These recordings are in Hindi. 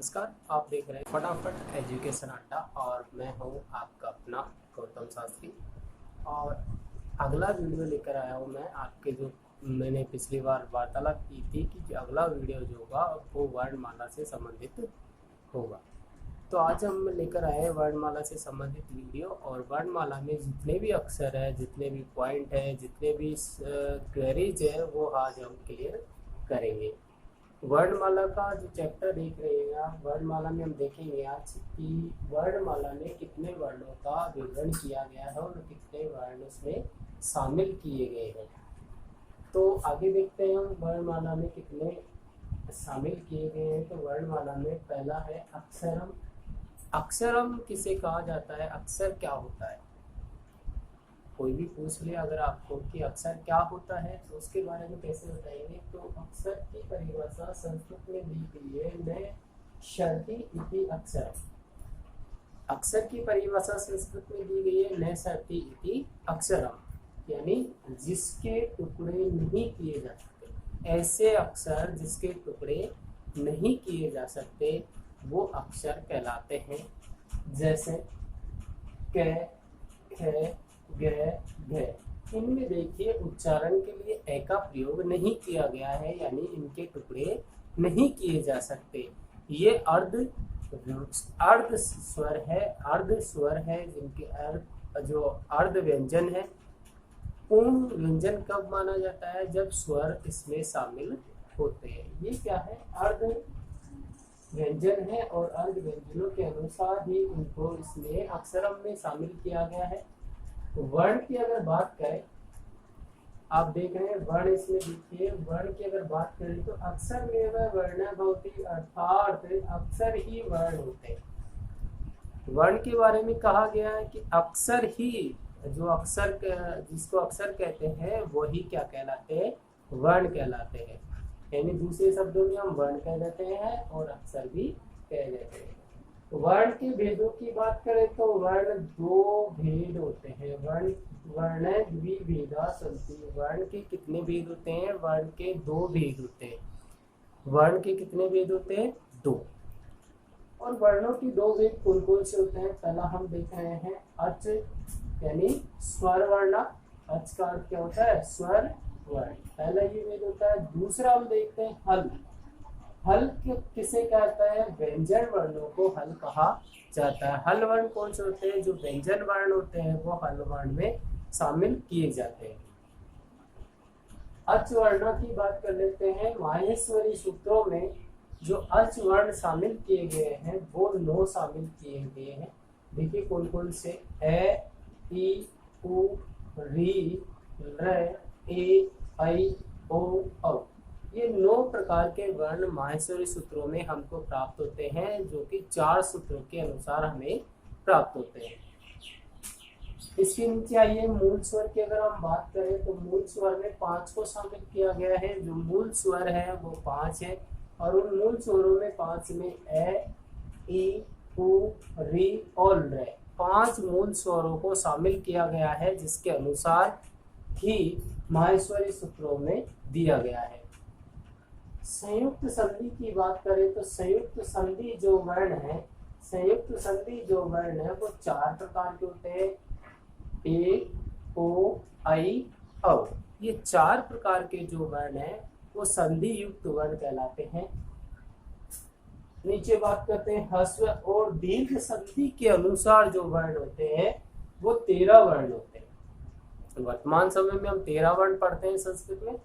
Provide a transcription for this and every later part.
नमस्कार, आप देख रहे हैं फटाफट एजुकेशन अड्डा और मैं हूं आपका अपना गौतम शास्त्री। और अगला वीडियो लेकर आया हूं मैं आपके जो मैंने पिछली बार वार्तालाप की थी कि जो अगला वीडियो जो होगा वो वर्णमाला से संबंधित होगा। तो आज हम लेकर आए हैं वर्णमाला से संबंधित वीडियो। और वर्णमाला में जितने भी अक्षर है, जितने भी पॉइंट है, जितने भी क्वेरीज है, वो आज हम क्लियर करेंगे। वर्णमाला का जो चैप्टर देख रहे हैं आप, वर्णमाला में हम देखेंगे आज कि वर्णमाला में कितने वर्णों का विवरण किया गया है और कितने वर्ण उसमें शामिल किए गए हैं। तो आगे देखते हैं हम वर्णमाला में कितने शामिल किए गए हैं। तो वर्णमाला में पहला है अक्षरम। अक्षरम किसे कहा जाता है, अक्षर क्या होता है? कोई भी पूछ ले अगर आपको कि अक्षर क्या होता है तो उसके बारे में कैसे बताएंगे। तो अक्षर की परिभाषा संस्कृत में दी गई है, न शर्ति इति अक्षरम। अक्षर की परिभाषा संस्कृत में दी गई है, न शर्ति इति अक्षरम, यानी जिसके टुकड़े नहीं किए जा सकते। ऐसे अक्षर जिसके टुकड़े नहीं किए जा सकते वो अक्षर कहलाते हैं। जैसे क, ख, ग, घ। इनमें देखिए उच्चारण के लिए ए का प्रयोग नहीं किया गया है, यानी इनके टुकड़े नहीं किए जा सकते। ये अर्ध स्वर है, अर्ध स्वर है जिनके जो अर्ध व्यंजन है। पूर्ण व्यंजन कब माना जाता है? जब स्वर इसमें शामिल होते हैं। ये क्या है? अर्ध व्यंजन है और अर्ध व्यंजनों के अनुसार ही उनको इसमें अक्षरम में शामिल किया गया है। वर्ण की अगर बात करें, आप देख रहे हैं वर्ण इसमें देखिए, वर्ण की अगर बात करें तो अक्षर में वर्ण भवति, अर्थात अक्षर ही वर्ण होते हैं। वर्ण के बारे में कहा गया है कि अक्षर ही, जो अक्षर जिसको अक्षर कहते हैं वही क्या कहलाते हैं? वर्ण कहलाते हैं। यानी दूसरे शब्दों में हम वर्ण कह देते हैं और अक्षर भी कह देते हैं। वर्ण के भेदों की बात करें तो वर्ण दो भेद होते हैं। वर्ण द्विभेदा सन्ति। वर्ण के कितने भेद होते हैं? वर्ण के दो भेद होते हैं। वर्ण के कितने भेद होते हैं? दो। और वर्णों की दो भेद कौन कौन से होते हैं? पहला हम देख रहे हैं अच, यानी स्वर वर्ण। अच का अर्थ क्या होता है? स्वर वर्ण, पहला ये भेद होता है। दूसरा हम देखते हैं हल। हल किसे कहता है? व्यंजन वर्णों को हल कहा जाता है। हल वर्ण कौन से होते हैं? जो व्यंजन वर्ण होते हैं वो हल वर्ण में शामिल किए जाते हैं। अच वर्ण की बात कर लेते हैं। माहेश्वरी सूत्रों में जो अच वर्ण शामिल किए गए हैं वो 9 शामिल किए गए हैं। देखिए कौन कौन से? ए, ई, उ, री, र, ए, ऐ, ओ, औ। ये 9 प्रकार के वर्ण माहेश्वरी सूत्रों में हमको प्राप्त होते हैं, जो कि 4 सूत्रों के अनुसार हमें प्राप्त होते हैं। इसके नीचे आइए मूल स्वर की अगर हम बात करें तो मूल स्वर में 5 को शामिल किया गया है। जो मूल स्वर है वो 5 है और उन मूल स्वरों में 5 में ए, ई, उ, री और र 5 मूल स्वरों को शामिल किया गया है, जिसके अनुसार ही माहेश्वरी सूत्रों में दिया गया है। संयुक्त संधि की बात करें तो संयुक्त संधि जो वर्ण है, संयुक्त संधि जो वर्ण है वो 4 प्रकार के होते हैं। ए, ओ, ऐ, औ। ये 4 प्रकार के जो वर्ण है वो संधि युक्त वर्ण कहलाते हैं। नीचे बात करते हैं ह्रस्व और दीर्घ संधि के अनुसार जो वर्ण होते हैं वो 13 वर्ण होते हैं। वर्तमान समय में हम 13 वर्ण पढ़ते हैं संस्कृत में।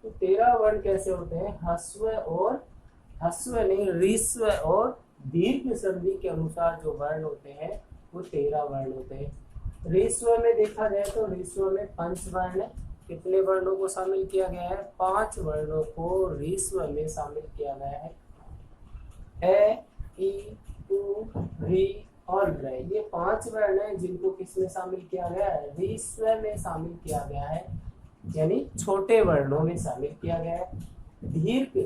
तो 13 वर्ण कैसे होते हैं? ह्रस्व नहीं, ऋस्व और दीर्घ संधि के अनुसार जो वर्ण होते हैं वो 13 वर्ण होते हैं। ऋस्व में देखा जाए तो ऋस्व में पंचवर्ण है। कितने वर्णों को शामिल किया गया है? 5 वर्णों को ऋस्व में शामिल किया गया है। ए, ई, उ, री और र, ये 5 वर्ण हैं जिनको किसमें शामिल किया गया है? ऋस्व में शामिल किया गया है, यानी छोटे वर्णों में शामिल किया गया है। दीर्घ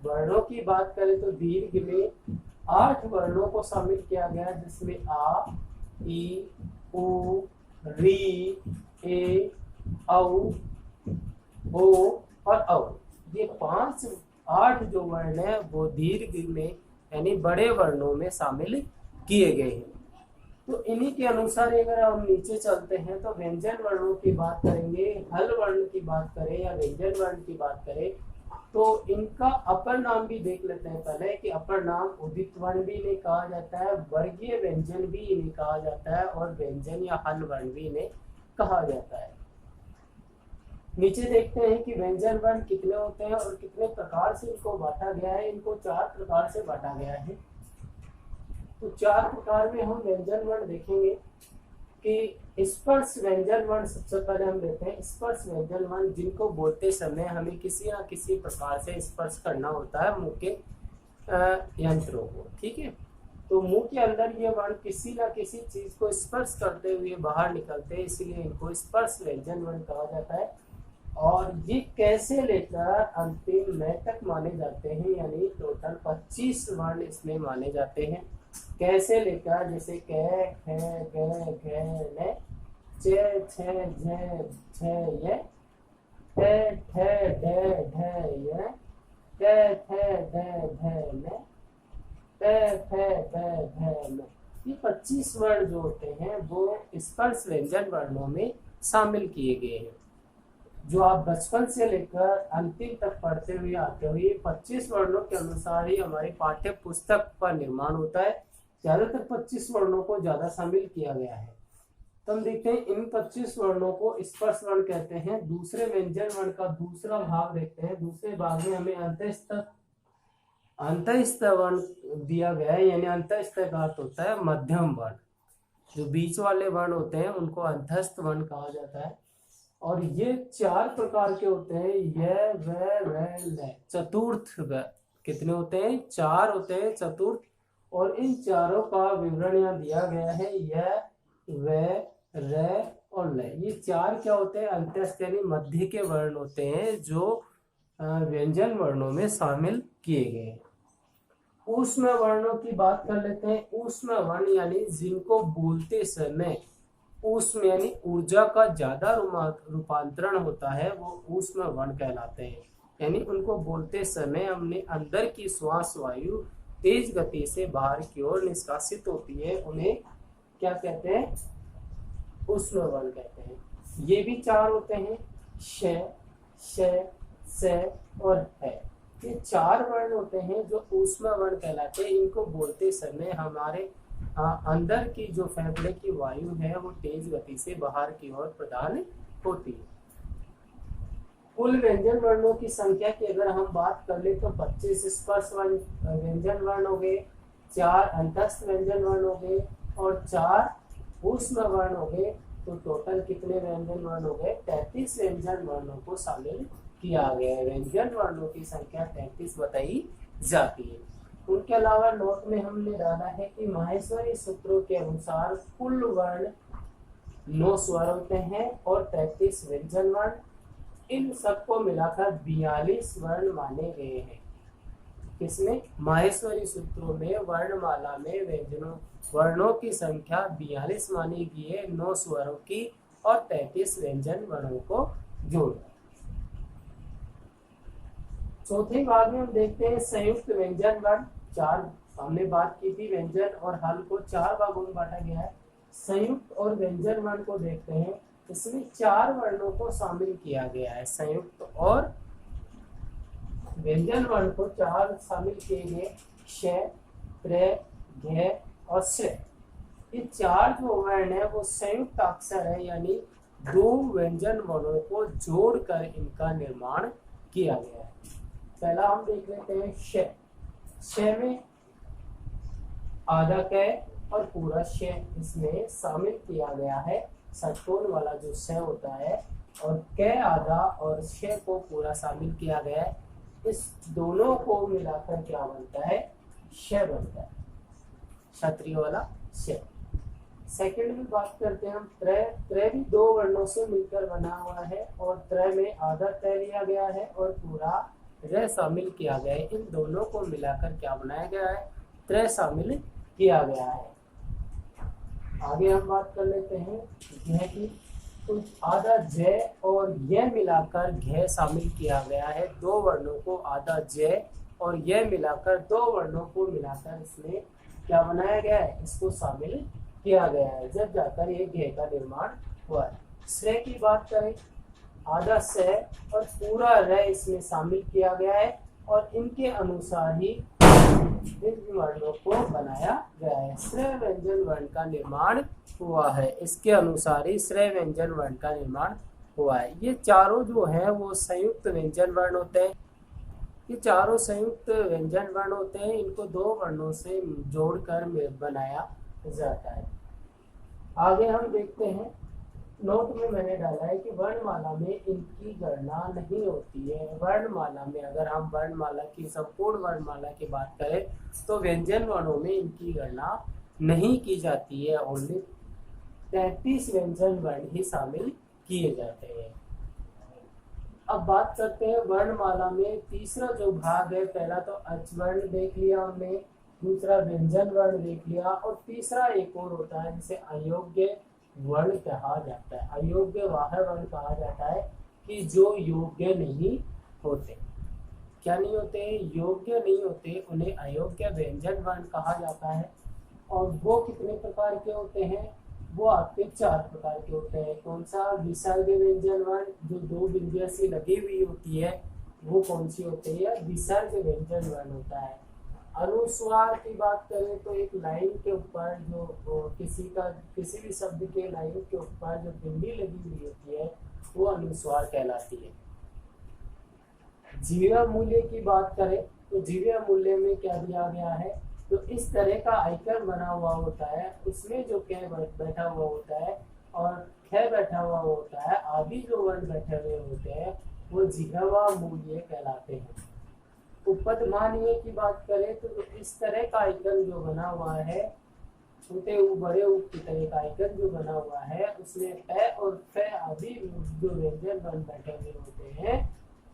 वर्णों की बात करें तो दीर्घ में 8 वर्णों को शामिल किया गया है, जिसमें आ, ई, उ, री, ए, औ, ओ और औ। ये 8 जो वर्ण है वो दीर्घ में यानी बड़े वर्णों में शामिल किए गए हैं। तो इन्हीं के अनुसार अगर हम नीचे चलते हैं तो व्यंजन वर्णों की बात करेंगे, हल वर्ण की बात करें या व्यंजन वर्ण की बात करें तो इनका अपर नाम भी देख लेते हैं पहले कि अपर नाम उदित वर्ण भी इन्हें कहा जाता है, वर्गीय व्यंजन भी इन्हें कहा जाता है और व्यंजन या हल वर्ण भी इन्हें कहा जाता है। नीचे देखते हैं कि व्यंजन वर्ण कितने होते हैं और कितने प्रकार से इनको बांटा गया है। इनको 4 प्रकार से बांटा गया है। तो 4 प्रकार में हम व्यंजन वर्ण देखेंगे कि स्पर्श व्यंजन वर्ण सबसे पहले हम देखते हैं। स्पर्श व्यंजन वर्ण जिनको बोलते समय हमें किसी ना किसी प्रकार से स्पर्श करना होता है मुंह के यंत्रों को, ठीक है। तो मुंह के अंदर ये वर्ण किसी ना किसी चीज को स्पर्श करते हुए बाहर निकलते हैं, इसलिए इनको स्पर्श व्यंजन वर्ण कहा जाता है। और ये कैसे लेकर अंतिम में तक माने जाते हैं, यानी टोटल 25 वर्ण इसमें माने जाते हैं। कैसे लेकर, जैसे कै, खे, गे, घे, ने, चे, छे, झे, छे, ये, टे, ठे, ढे, ढे, ये, टे, ठे, ढे, ढे, ने, टे, ठे, ढे, ढे, ने। ये 25 वर्ण जो होते हैं वो स्पर्श व्यंजन वर्णों में शामिल किए गए हैं। जो आप बचपन से लेकर अंतिम तक पढ़ते हुए आते हुए 25 वर्णों के अनुसार ही हमारी पाठ्य पुस्तक का निर्माण होता है। ज्यादातर 25 वर्णों को ज्यादा शामिल किया गया है। तो हम देखते हैं इन 25 वर्णों को स्पर्श वर्ण कहते हैं। दूसरे व्यंजन वर्ण का दूसरा भाग देखते हैं। दूसरे भाग में हमें अंतःस्थ वर्ण दिया गया है, यानी अंतःस्थ का अर्थ होता है मध्यम वर्ण। जो बीच वाले वर्ण होते हैं उनको अंतःस्थ वर्ण कहा जाता है। और ये 4 प्रकार के होते हैं, य, व, ल। चतुर्थ कितने होते हैं? 4 होते हैं, चतुर्थ। और इन चारों का विवरण यहाँ दिया गया है, य, व, र और ल। ये 4 क्या होते हैं? अंत्यस्थ यानी मध्य के वर्ण होते हैं जो व्यंजन वर्णों में शामिल किए गए हैं। ऊष्म वर्णों की बात कर लेते हैं। ऊष्म वर्ण यानी जिनको बोलते समय ऊष्म यानी ऊर्जा का ज्यादा रूपांतरण होता है, वो ऊष्म वर्ण कहलाते हैं। यानी उनको बोलते समय हमने अंदर की श्वास वायु तेज गति से बाहर की ओर निष्कासित होती है, उन्हें क्या कहते हैं? ऊष्म वर्ण कहते हैं। ये भी 4 होते हैं, श, श, स और है। ये 4 वर्ण होते हैं जो ऊष्म वर्ण कहलाते हैं। इनको बोलते समय हमारे अंदर की जो फेफड़े की वायु है वो तेज गति से बाहर की ओर प्रदान होती है। कुल व्यंजन वर्णों की संख्या की अगर हम बात कर ले तो 25 स्पर्श व्यंजन वर्ण हो गए, 4 अंतस्थ व्यंजन वर्ण हो गए और 4 ऊष्म वर्ण हो गए। तो टोटल कितने व्यंजन वर्ण हो गए? 33 व्यंजन वर्णों को शामिल किया गया है। व्यंजन वर्णों की संख्या 33 बताई जाती है। उनके अलावा नोट में हमने डाला है कि माहेश्वरी सूत्रों के अनुसार कुल वर्ण 9 स्वर होते हैं और 33 व्यंजन वर्ण। इन सबको मिलाकर 42 वर्ण माने गए हैं। किसमें? माहेश्वरी सूत्रों में वर्णमाला में व्यंजनों वर्णों की संख्या 42 मानी गई है, 9 स्वरों की और 33 व्यंजन वर्णों को जोड़। चौथे भाग में हम देखते हैं संयुक्त व्यंजन वर्ण। 4 हमने बात की थी, व्यंजन और हल को 4 भागों में बांटा गया है। संयुक्त और व्यंजन वर्ण को देखते हैं। इसमें 4 वर्णों को शामिल किया गया है। संयुक्त और व्यंजन वर्ण को 4 शामिल किए गए, श, प्र, घ और स। ये 4 जो वर्ण है वो संयुक्त अक्षर है, यानी 2 व्यंजन वर्णों को जोड़कर इनका निर्माण किया गया है। पहला हम देख लेते हैं श। श में आधा क और पूरा श इसमें शामिल किया गया है। षटकोण वाला जो श होता है और क आधा और श को पूरा शामिल किया गया है। इस दोनों को मिलाकर क्या बनता है? श बनता है, क्षत्रिय वाला श। सेकंड में बात करते हैं हम त्रय। त्रय भी 2 वर्णों से मिलकर बना हुआ है और त्रय में आधा त्रय लिया गया है और पूरा त्रय शामिल किया गया है। इन दोनों को मिलाकर क्या बनाया गया है? त्रय शामिल किया गया है। आगे हम बात कर लेते हैं घ की। तो आधा ज और य मिलाकर घ शामिल किया गया है। 2 वर्णों को आधा ज और यह मिलाकर दो वर्णों को मिलाकर इसमें क्या बनाया गया है, इसको शामिल किया गया है, जब जाकर ये घ का निर्माण हुआ है। श्रेय की बात करें, आधा स और पूरा र इसमें शामिल किया गया है और इनके अनुसार ही इन वर्णों को बनाया गया है। श्रेय व्यंजन वर्ण का निर्माण हुआ है, इसके अनुसार ही श्रेय व्यंजन वर्ण का निर्माण हुआ है। ये चारों जो है वो संयुक्त व्यंजन वर्ण होते हैं। ये चारों संयुक्त व्यंजन वर्ण होते हैं, इनको दो वर्णों से जोड़कर बनाया जाता है। आगे हम देखते हैं, नोट में मैंने डाला है कि वर्णमाला में इनकी गणना नहीं होती है। वर्णमाला में अगर हम वर्णमाला की संपूर्ण वर्णमाला की बात करें तो व्यंजन वर्णों में इनकी गणना नहीं की जाती है। ओनली 33 व्यंजन वर्ण ही शामिल किए जाते हैं। अब बात करते हैं वर्णमाला में तीसरा जो भाग है, पहला तो अच वर्ण देख लिया हमने, दूसरा व्यंजन वर्ण देख लिया और तीसरा एक और होता है जिसे अयोग्य वर्ण कहा जाता है। अयोग्य वह वर्ण कहा जाता है कि जो योग्य नहीं होते। क्या नहीं होते? योग्य नहीं होते, उन्हें अयोग्य व्यंजन वर्ण कहा जाता है। और वो कितने प्रकार के होते हैं? वो आपके 4 प्रकार के होते हैं। कौन सा? विसर्ग व्यंजन वर्ण, जो 2 बिंदियां सी लगी हुई होती है, वो कौन सी होती है? विसर्ग व्यंजन वर्ण होता है। अनुस्वार की बात करें तो एक लाइन के ऊपर जो किसी भी शब्द के लाइन के ऊपर जो बिंदी लगी हुई होती है वो अनुस्वार कहलाती है। जीवा मूल्य की बात करें तो जीवा मूल्य में क्या दिया गया है? तो इस तरह का आइकन बना हुआ होता है, उसमें जो क बैठा हुआ होता है और ख बैठा हुआ होता है, आदि जो वर्ण बैठे हुए होते हैं वो जिह्वा मूल्य कहलाते हैं। उपपदमानीय की बात करें तो इस तरह का आइकन जो बना हुआ है, छोटे बड़े उप की तरह का आइकन जो बना हुआ है, उसमें प और फ आदि जो व्यंजन वर्ण बैठे हुए होते हैं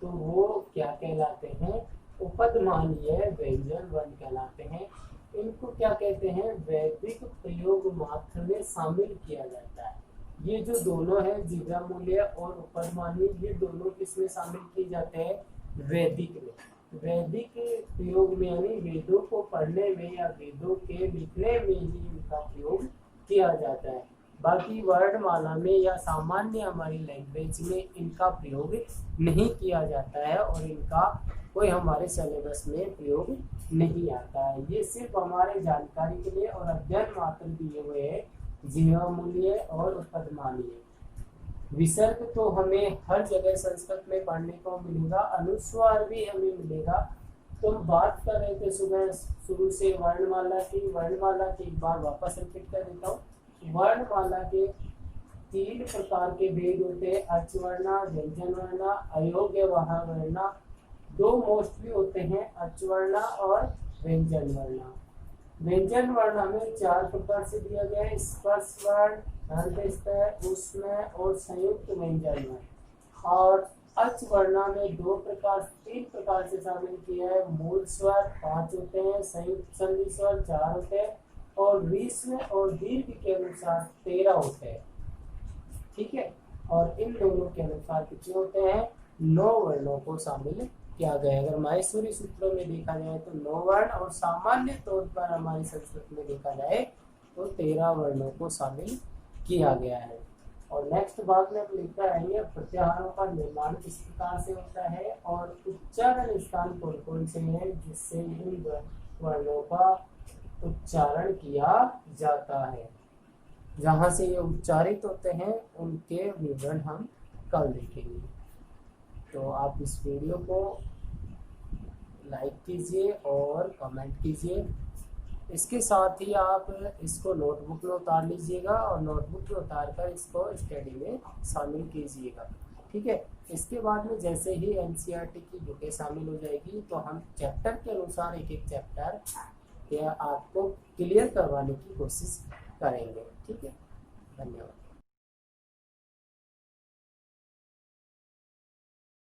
तो वो क्या कहलाते हैं? उपपदमानीय व्यंजन वर्ण कहलाते हैं। इनको क्या कहते हैं? वैदिक प्रयोग मात्र में शामिल किया जाता है। ये जो दोनों है, जिह्वा मूल्य और उपपदमानीय, ये दोनों किसमें शामिल किए जाते हैं? वैदिक में। वैदिक प्रयोग में यानी वेदों को पढ़ने में या वेदों के लिखने में ही इनका प्रयोग किया जाता है। बाकी वर्णमाला में या सामान्य हमारी लैंग्वेज में इनका प्रयोग नहीं किया जाता है और इनका कोई हमारे सिलेबस में प्रयोग नहीं आता है। ये सिर्फ हमारे जानकारी के लिए और अध्ययन मात्र दिए हुए हैं, जिह्वा मूल्य और उपपदमानीय। विसर्ग तो हमें हर जगह संस्कृत में पढ़ने को मिलेगा, अनुस्वार भी हमें मिलेगा। तो हम बात कर रहे थे सुबह शुरू से वर्णमाला की। वर्णमाला की एक बार वापस रिपीट कर देता हूँ। वर्णमाला के 3 प्रकार के भेद होते हैं, अच वर्ण, व्यंजन वर्ण, अयोग्य वह वर्ण। 2 मोस्टली होते हैं, अच वर्ण और व्यंजन वर्ण। व्यंजन वर्ण हमें 4 प्रकार से दिया गया है, स्पर्श वर्ण, ऊष्म और संयुक्त व्यंजन वर्ण। और अच वर्ण में 3 प्रकार से शामिल किया है, मूल स्वर 5 होते हैं, संयुक्त संधि स्वर 4 होते हैं और रीस्म और दीर्घ के अनुसार 13 होते हैं। ठीक है, और इन दोनों के अनुसार कितने होते हैं? 9 वर्णों को शामिल किया गया। अगर माहेश्वरी सूत्रों में देखा जाए तो 9 वर्ण और सामान्य तौर पर हमारी संस्कृत में देखा जाए तो 13 वर्णों को शामिल किया गया है। और नेक्स्ट भाग में हम लिखते आएंगे प्रत्याहारों का निर्माण किस प्रकार से होता है और उच्चारण स्थान कौन कौन से हैं जिससे इन वर्णों का उच्चारण किया जाता है। जहाँ से ये उच्चारित होते हैं उनके विवरण हम कल देखेंगे। तो आप इस वीडियो को लाइक कीजिए और कमेंट कीजिए। इसके साथ ही आप इसको नोटबुक में उतार लीजिएगा और नोटबुक में उतार कर इसको स्टडी में शामिल कीजिएगा। ठीक है, इसके बाद में जैसे ही एनसीईआरटी की बुकें शामिल हो जाएगी तो हम चैप्टर के अनुसार एक चैप्टर या आपको क्लियर करवाने की कोशिश करेंगे। ठीक है, धन्यवाद।